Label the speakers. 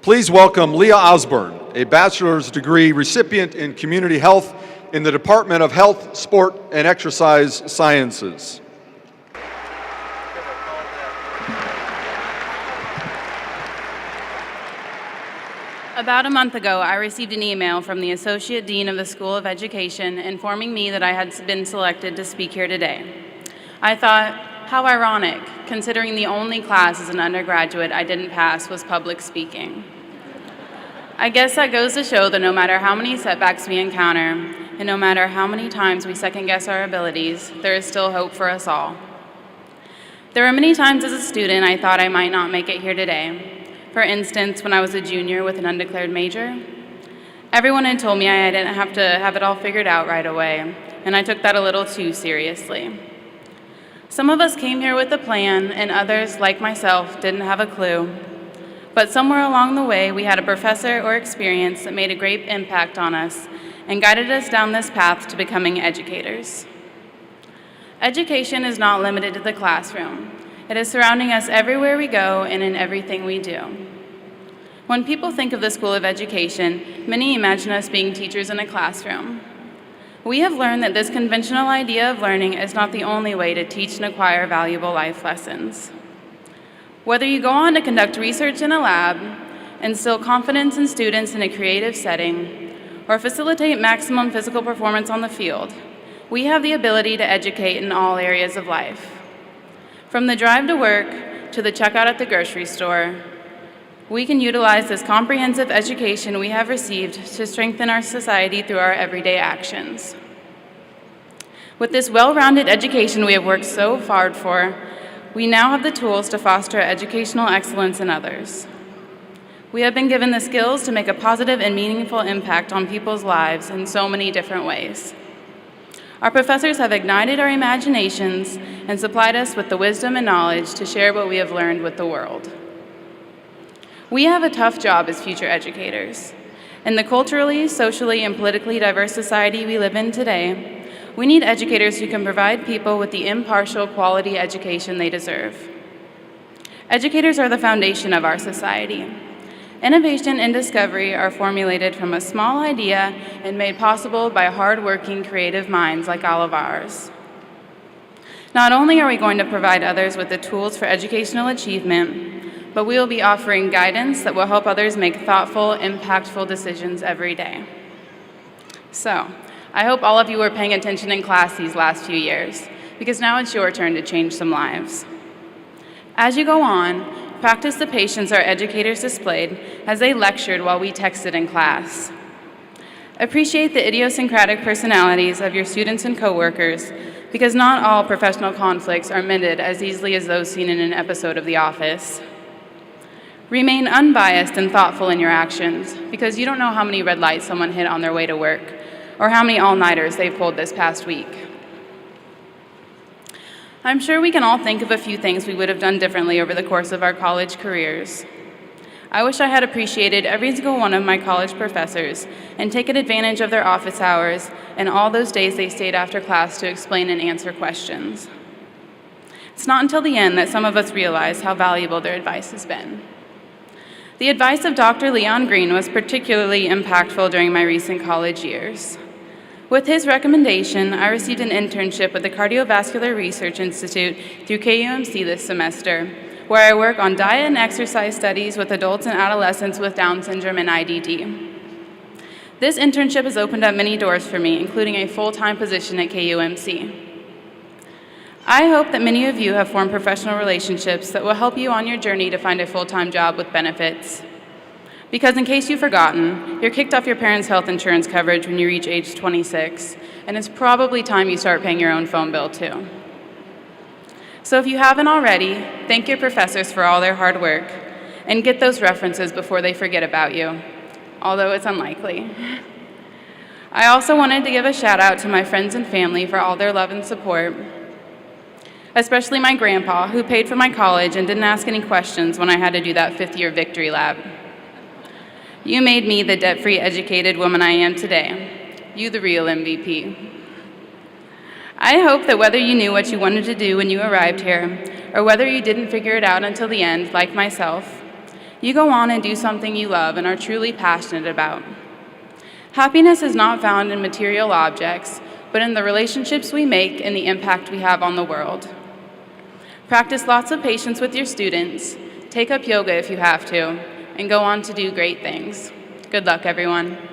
Speaker 1: Please welcome Leah Osborne, a bachelor's degree recipient in community health in the Department of Health, Sport, and Exercise Sciences.
Speaker 2: About a month ago, I received an email from the Associate Dean of the School of Education informing me that I had been selected to speak here today. I thought, how ironic, considering the only class as an undergraduate I didn't pass was public speaking. I guess that goes to show that no matter how many setbacks we encounter, and no matter how many times we second-guess our abilities, there is still hope for us all. There were many times as a student I thought I might not make it here today. For instance, when I was a junior with an undeclared major, everyone had told me I didn't have to have it all figured out right away, and I took that a little too seriously. Some of us came here with a plan, and others, like myself, didn't have a clue. But somewhere along the way, we had a professor or experience that made a great impact on us and guided us down this path to becoming educators. Education is not limited to the classroom. It is surrounding us everywhere we go and in everything we do. When people think of the School of Education, many imagine us being teachers in a classroom. We have learned that this conventional idea of learning is not the only way to teach and acquire valuable life lessons. Whether you go on to conduct research in a lab, instill confidence in students in a creative setting, or facilitate maximum physical performance on the field, we have the ability to educate in all areas of life. From the drive to work to the checkout at the grocery store, we can utilize this comprehensive education we have received to strengthen our society through our everyday actions. With this well-rounded education we have worked so hard for, we now have the tools to foster educational excellence in others. We have been given the skills to make a positive and meaningful impact on people's lives in so many different ways. Our professors have ignited our imaginations and supplied us with the wisdom and knowledge to share what we have learned with the world. We have a tough job as future educators. In the culturally, socially, and politically diverse society we live in today, we need educators who can provide people with the impartial, quality education they deserve. Educators are the foundation of our society. Innovation and discovery are formulated from a small idea and made possible by hard-working, creative minds like all of ours. Not only are we going to provide others with the tools for educational achievement, but we will be offering guidance that will help others make thoughtful, impactful decisions every day. So, I hope all of you were paying attention in class these last few years, because now it's your turn to change some lives. As you go on, practice the patience our educators displayed as they lectured while we texted in class. Appreciate the idiosyncratic personalities of your students and coworkers, because not all professional conflicts are mended as easily as those seen in an episode of The Office. Remain unbiased and thoughtful in your actions, because you don't know how many red lights someone hit on their way to work, or how many all-nighters they've pulled this past week. I'm sure we can all think of a few things we would have done differently over the course of our college careers. I wish I had appreciated every single one of my college professors and taken advantage of their office hours and all those days they stayed after class to explain and answer questions. It's not until the end that some of us realize how valuable their advice has been. The advice of Dr. Leon Green was particularly impactful during my recent college years. With his recommendation, I received an internship with the Cardiovascular Research Institute through KUMC this semester, where I work on diet and exercise studies with adults and adolescents with Down syndrome and IDD. This internship has opened up many doors for me, including a full-time position at KUMC. I hope that many of you have formed professional relationships that will help you on your journey to find a full-time job with benefits. Because in case you've forgotten, you're kicked off your parents' health insurance coverage when you reach age 26, and it's probably time you start paying your own phone bill too. So if you haven't already, thank your professors for all their hard work, and get those references before they forget about you, although it's unlikely. I also wanted to give a shout out to my friends and family for all their love and support, especially my grandpa, who paid for my college and didn't ask any questions when I had to do that fifth-year victory lap. You made me the debt-free, educated woman I am today. You the real MVP. I hope that whether you knew what you wanted to do when you arrived here, or whether you didn't figure it out until the end, like myself, You go on and do something you love and are truly passionate about. Happiness is not found in material objects, but in the relationships we make and the impact we have on the world. Practice lots of patience with your students, take up yoga if you have to, and go on to do great things. Good luck, everyone.